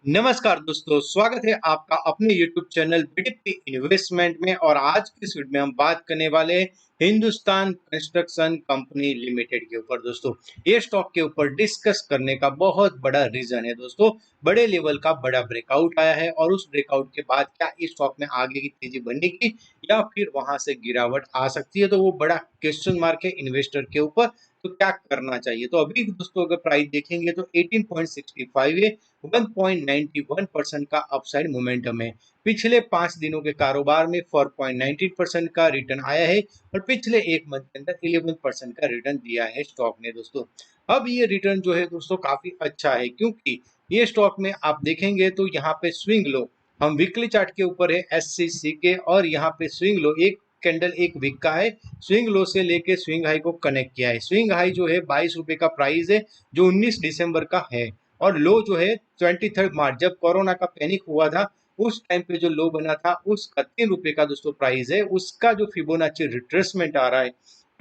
नमस्कार दोस्तों, स्वागत है आपका अपने YouTube चैनल बीडीपी इन्वेस्टमेंट में। और आज की इस वीडियो में हम बात करने वाले हैं हिंदुस्तान कंस्ट्रक्शन कंपनी लिमिटेड के ऊपर। दोस्तों, ये स्टॉक के ऊपर डिस्कस करने का बहुत बड़ा रीजन है। दोस्तों, बड़े लेवल का बड़ा ब्रेकआउट आया है और उस ब्रेकआउट के बाद क्या इस स्टॉक में आगे की तेजी बनेगी या फिर वहां से गिरावट आ सकती है, तो वो बड़ा क्वेश्चन मार्क है इन्वेस्टर के ऊपर। तो क्या करना चाहिए? तो अभी दोस्तों अगर प्राइस देखेंगे तो 18.65 है, 1.91% का अपसाइड मोमेंटम है। पिछले 5 दिनों के कारोबार में 4.19% का रिटर्न आया है और पिछले एक मंथ के अंदर 11% का रिटर्न दिया है स्टॉक ने। दोस्तों, अब ये रिटर्न जो है दोस्तों काफी अच्छा है, क्योंकि ये स्टॉक में आप देखेंगे तो यहाँ पे स्विंग लो, हम वीकली चार्ट के ऊपर है एससीसी के, और यहाँ पे स्विंग लो एक कैंडल एक वीक का है। स्विंग लो से लेके स्विंग हाई को कनेक्ट किया है। स्विंग हाई जो है 22 रुपए का प्राइस है, जो 19 दिसंबर का है, और लो जो है 23 मार्च, जब कोरोना का पैनिक हुआ था उस टाइम पे जो लो बना था उसका 3 रुपए का दोस्तों प्राइस है। उसका जो फिबोनाची रिट्रेसमेंट आ रहा है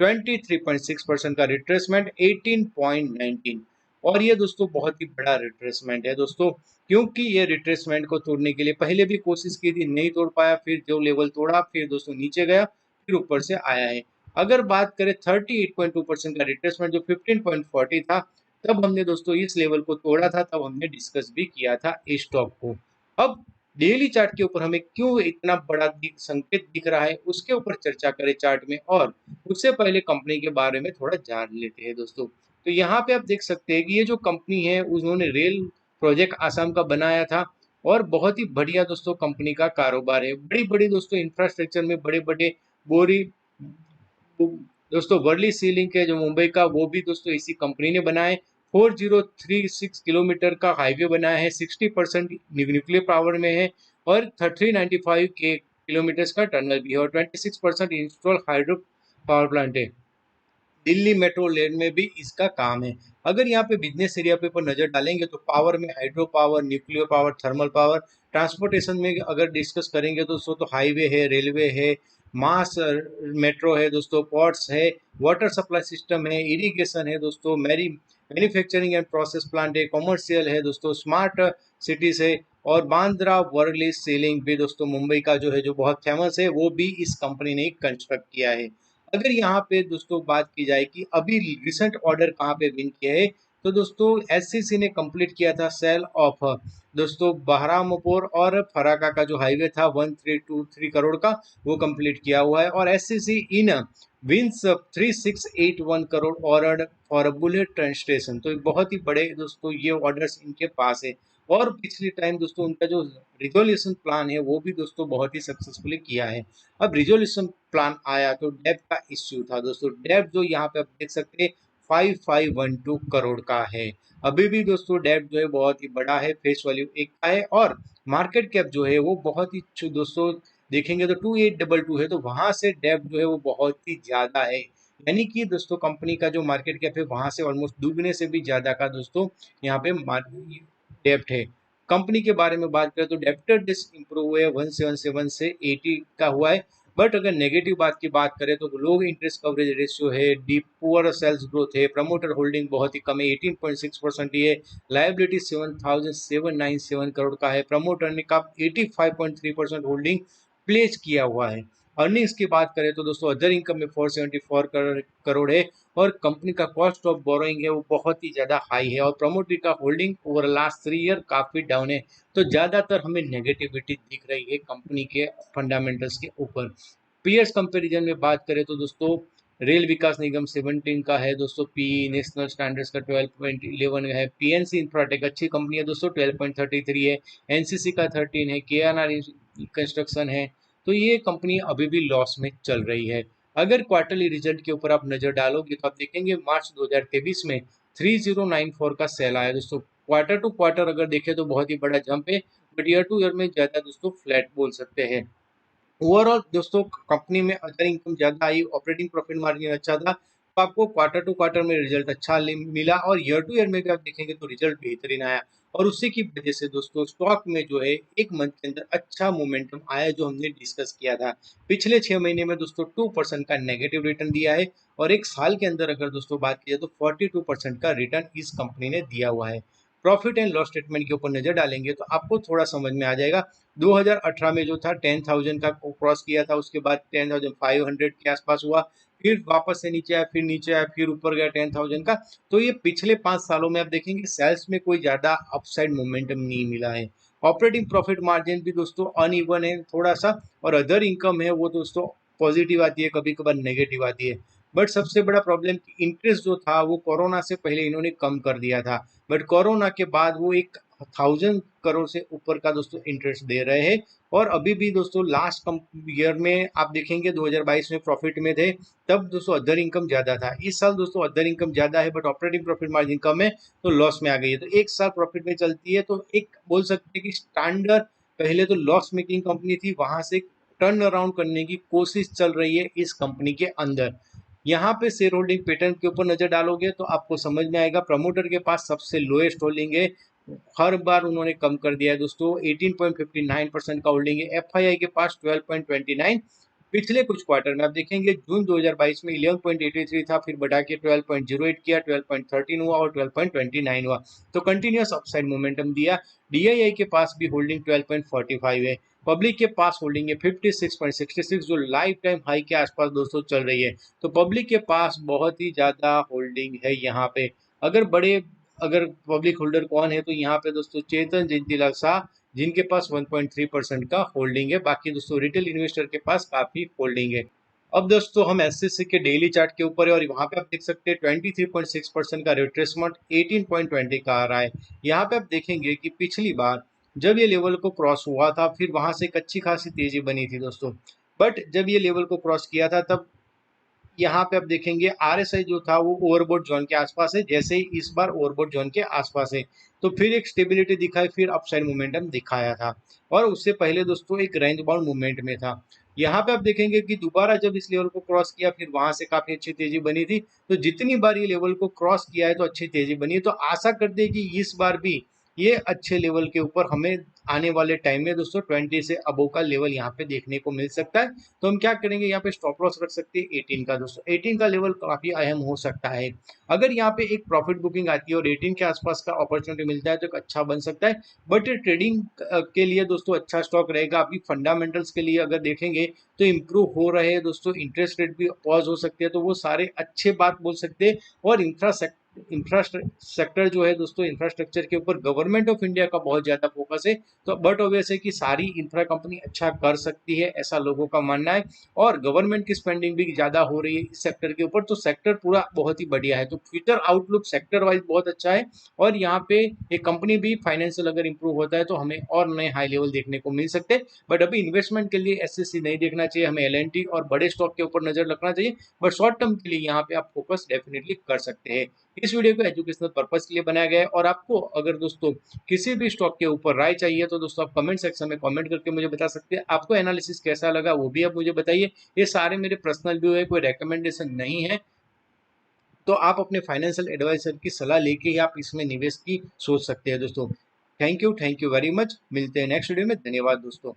23.6% का रिट्रेसमेंट 18.19, और ये दोस्तों बहुत ही बड़ा रिट्रेसमेंट है दोस्तों, क्योंकि ये रिट्रेसमेंट को तोड़ने के लिए पहले भी कोशिश की थी, नहीं तोड़ पाया, फिर जो लेवल तोड़ा फिर दोस्तों नीचे गया, फिर ऊपर से आया है। अगर बात करें 38.2% का रिट्रेसमेंट जो 15.40 था, तब हमने दोस्तों इस लेवल को तोड़ा था, तब हमने डिस्कस भी किया था इस स्टॉक को। अब डेली चार्ट के ऊपर हमें क्यों इतना बड़ा संकेत दिख रहा है, उसके ऊपर चर्चा करें चार्ट में, और उससे पहले कंपनी के बारे में थोड़ा जान लेते हैं दोस्तों। तो यहाँ पे आप देख सकते हैं कि ये जो कंपनी है उन्होंने रेल प्रोजेक्ट आसाम का बनाया था, और बहुत ही बढ़िया दोस्तों कंपनी का कारोबार है। बड़ी बड़ी दोस्तों इंफ्रास्ट्रक्चर में बड़े बड़े बोरी दोस्तों वर्ली सी लिंक है जो मुंबई का, वो भी दोस्तों इसी कंपनी ने बनाया है। 4036 किलोमीटर का हाईवे बनाया है, 60% न्यूक्लियर पावर में है, और 395 के किलोमीटर का टनल भी है, और 26% इंस्टॉल हाइड्रो पावर प्लांट है। दिल्ली मेट्रो रेल में भी इसका काम है। अगर यहाँ पे बिजनेस एरिया पे पर नजर डालेंगे तो पावर में hydro power, nuclear power, thermal power, transportation में अगर डिस्कस करेंगे तो सो तो हाईवे है, रेलवे है, मास मेट्रो है दोस्तों, पोर्ट्स है, वाटर सप्लाई सिस्टम है, इरिगेशन है दोस्तों, मैन्युफैक्चरिंग एंड प्रोसेस प्लांट है, कॉमर्शियल है दोस्तों, स्मार्ट सिटीज है, और बांद्रा वर्ली सीलिंग भी दोस्तों मुंबई का जो है जो बहुत फेमस है, वो भी इस कंपनी ने कंस्ट्रक्ट किया है। अगर यहाँ पे दोस्तों बात की जाए कि अभी रिसेंट ऑर्डर कहाँ पे विन किया है, तो दोस्तों एससीसी ने कंप्लीट किया था सेल ऑफ दोस्तों बहरामपुर और फराका का जो हाईवे था 1323 करोड़ का, वो कंप्लीट किया हुआ है। और SCC in wins 3681 crore order for bullet train station, तो बहुत ही बड़े दोस्तों ये ऑर्डर्स इनके पास है। और पिछले टाइम दोस्तों उनका जो रिजोल्यूशन प्लान है वो भी दोस्तों बहुत ही सक्सेसफुली किया है। अब रिजोल्यूशन प्लान आया तो डेब्ट का इश्यू था दोस्तों। डेब्ट जो यहाँ पे आप देख सकते हैं 5512 करोड़ का है। अभी भी दोस्तों डेब्ट जो है बहुत ही बड़ा है, फेस वैल्यू एक का है, और मार्केट कैप जो है वो बहुत ही दोस्तों देखेंगे तो 2822 है, तो वहां से डेब्ट जो है वो बहुत ही ज्यादा है। यानी कि दोस्तों कंपनी का जो मार्केट कैप है वहां से ऑलमोस्ट दुगने से भी ज्यादा का दोस्तों यहाँ पे डेब्ट है। कंपनी के बारे में बात करें तो डेब्टर डेज इंप्रूव हुए 177 से 80 का हुआ है। बट अगर नेगेटिव बात की बात करें तो लोग इंटरेस्ट कवरेज रेशियो है, डीप पुअर सेल्स ग्रोथ है, प्रमोटर होल्डिंग बहुत ही कम है, 18.6% ही है, लाइबिलिटी 7797 करोड़ का है, प्रमोटर ने का 85.3% होल्डिंग प्लेस किया हुआ है। अर्निंग्स की बात करें तो दोस्तों अदर इनकम में 474 करोड़ है, और कंपनी का कॉस्ट ऑफ बोरोइंग है वो बहुत ही ज्यादा हाई है, और प्रमोटर का होल्डिंग ओवर लास्ट 3 ईयर काफी डाउन है। तो ज्यादातर हमें नेगेटिविटी दिख रही है कंपनी के फंडामेंटल्स के ऊपर। पीएस कंपैरिजन में बात करें तो दोस्तों रेल विकास निगम 17 का है दोस्तों, पी नेशनल स्टैंडर्ड्स का 12.11 है, पीएनसी इंफ्राटेक अच्छी कंपनी है दोस्तों 12.33 है, एनसीसी का 13 है, केएनआर कंस्ट्रक्शन है। तो ये कंपनी अभी भी लॉस में चल रही है। अगर क्वार्टरली रिजल्ट के ऊपर आप नजर डालोगे तो आप देखेंगे मार्च 2023 में 3094 का सेल आया दोस्तों। क्वार्टर टू क्वार्टर अगर देखें तो बहुत ही बड़ा जंप है, बट ईयर टू ईयर में ज्यादा दोस्तों फ्लैट बोल सकते हैं। ओवरऑल दोस्तों कंपनी में अदर इनकम ज्यादा आई, ऑपरेटिंग प्रॉफिट मार्जिन अच्छा था, तो आपको क्वार्टर टू क्वार्टर में रिजल्ट अच्छा मिला, और ईयर टू ईयर में भी आप देखेंगे तो रिजल्ट बेहतरीन आया। और उसी की वजह से दोस्तों स्टॉक में जो है एक मंथ के अंदर अच्छा मोमेंटम आया, जो हमने डिस्कस किया था। पिछले 6 महीने में दोस्तों 2% का नेगेटिव रिटर्न दिया है, और एक साल के अंदर अगर दोस्तों बात की जाए तो 42% का रिटर्न इस कंपनी ने दिया हुआ है। प्रॉफिट एंड लॉस स्टेटमेंट के ऊपर नजर डालेंगे तो आपको थोड़ा समझ में आ जाएगा। 2018 में जो था 10,000 का क्रॉस किया था, उसके बाद 10,500 के आसपास हुआ, फिर वापस से नीचे आया, फिर नीचे आया, फिर ऊपर गया 10,000 का। तो ये पिछले 5 सालों में आप देखेंगे सेल्स में कोई ज्यादा अपसाइड मोमेंटम नहीं मिला है। ऑपरेटिंग प्रॉफिट मार्जिन भी दोस्तों अनइवन है थोड़ा सा, और अदर इनकम है वो दोस्तों पॉजिटिव आती है, कभी कभार नेगेटिव आती है। बट सबसे बड़ा प्रॉब्लम इंटरेस्ट जो था वो कोरोना से पहले इन्होंने कम कर दिया था, बट कोरोना के बाद वो 1,000 करोड़ से ऊपर का दोस्तों इंटरेस्ट दे रहे हैं। और अभी भी दोस्तों लास्ट ईयर में आप देखेंगे 2022 में प्रॉफिट में थे, तब दोस्तों अदर इनकम ज्यादा था। इस साल दोस्तों अदर इनकम ज्यादा है बट ऑपरेटिंग प्रॉफिट मार्जिन कम है, तो लॉस में आ गई है। तो एक साल प्रॉफिट में चलती है तो एक बोल सकते हैं कि स्टैंडर्ड, पहले तो लॉस मेकिंग कंपनी थी, वहां से टर्न अराउंड करने की कोशिश चल रही है इस कंपनी के अंदर। यहाँ पे शेयर होल्डिंग पैटर्न के ऊपर नजर डालोगे तो आपको समझ में आएगा प्रमोटर के पास सबसे लोएस्ट होल्डिंग है, हर बार उन्होंने कम कर दिया है दोस्तों। 18.59% का होल्डिंग है। एफआईआई के पास 12.29। पिछले कुछ क्वार्टर में आप देखेंगे जून 2022 में 11.83 था, फिर बढ़ा के 12.08 किया, 12.13 हुआ और 12.29 हुआ। तो कंटिन्यूस अपसाइड मोमेंटम दिया। डीआईआई के पास भी होल्डिंग 12.45 है। पब्लिक के पास होल्डिंग है 56.66, जो लाइफ टाइम हाई के आसपास दोस्तों चल रही है। तो पब्लिक के पास बहुत ही ज्यादा होल्डिंग है यहाँ पे। अगर बड़े अगर पब्लिक होल्डर कौन है तो यहाँ पे दोस्तों चेतन जयंतीलाल शाह, जिनके पास 1.3% का होल्डिंग है। बाकी दोस्तों रिटेल इन्वेस्टर के पास काफी होल्डिंग है। अब दोस्तों हम एसएससी के डेली चार्ट के ऊपर है और वहां पे आप देख सकते हैं 23.6% का रिट्रेसमेंट 18.20 का आ रहा है। यहाँ पे आप देखेंगे कि पिछली बार जब ये लेवल को क्रॉस हुआ था फिर वहां से एक अच्छी खासी तेजी बनी थी दोस्तों, बट जब ये लेवल को क्रॉस किया था तब यहाँ पे आप देखेंगे आरएसआई जो था वो ओवरबोट जोन के आसपास है, जैसे ही इस बार ओवरबोट जोन के आसपास है तो फिर एक स्टेबिलिटी दिखाई, फिर अपसाइड मोमेंटम दिखाया था। और उससे पहले दोस्तों एक रेंज बाउंड मूवमेंट में था। यहाँ पे आप देखेंगे कि दोबारा जब इस लेवल को क्रॉस किया फिर वहां से काफी अच्छी तेजी बनी थी। तो जितनी बार ये लेवल को क्रॉस किया है तो अच्छी तेजी बनी है। तो आशा करते हैं कि इस बार भी ये अच्छे लेवल के ऊपर हमें आने वाले टाइम में दोस्तों 20 से अबो का लेवल यहाँ पे देखने को मिल सकता है। तो हम क्या करेंगे, यहाँ पे स्टॉप लॉस रख सकते हैं 18 का दोस्तों। 18 का लेवल काफी अहम हो सकता है। अगर यहाँ पे एक प्रॉफिट बुकिंग आती है और 18 के आसपास का अपॉर्चुनिटी मिलता है तो एक अच्छा बन सकता है। बट ट्रेडिंग के लिए दोस्तों अच्छा स्टॉक रहेगा। अभी फंडामेंटल्स के लिए अगर देखेंगे तो इम्प्रूव हो रहे हैं दोस्तों, इंटरेस्ट रेट भी पॉज हो सकते हैं, तो वो सारे अच्छे बात बोल सकते हैं। और इंफ्रास्ट्रक्चर जो है दोस्तों, इंफ्रास्ट्रक्चर के ऊपर गवर्नमेंट ऑफ इंडिया का बहुत ज्यादा फोकस है। तो बट ऑब्वियस है कि सारी इंफ्रा कंपनी अच्छा कर सकती है, ऐसा लोगों का मानना है। और गवर्नमेंट की स्पेंडिंग भी ज्यादा हो रही है इस सेक्टर के ऊपर, तो सेक्टर पूरा बहुत ही बढ़िया है। तो फ्यूचर आउटलुक सेक्टर वाइज बहुत अच्छा है। और यहाँ पे एक कंपनी भी फाइनेंशियल अगर इंप्रूव होता है तो हमें और नए हाई लेवल देखने को मिल सकते हैं। बट अभी इन्वेस्टमेंट के लिए एसएससी नहीं देखना चाहिए, हमें एलएनटी और बड़े स्टॉक के ऊपर नजर रखना चाहिए। बट शॉर्ट टर्म के लिए यहाँ पे आप फोकस डेफिनेटली कर सकते हैं। इस वीडियो को एजुकेशनल पर्पस के लिए बनाया गया है। और आपको अगर दोस्तों किसी भी स्टॉक के ऊपर राय चाहिए तो दोस्तों आप कमेंट सेक्शन में कमेंट करके मुझे बता सकते हैं। आपको एनालिसिस कैसा लगा वो भी आप मुझे बताइए। ये सारे मेरे पर्सनल व्यू है, कोई रेकमेंडेशन नहीं है। तो आप अपने फाइनेंशियल एडवाइजर की सलाह लेके ही आप इसमें निवेश की सोच सकते हैं दोस्तों। Thank you very much. मिलते हैं नेक्स्ट वीडियो में। धन्यवाद दोस्तों।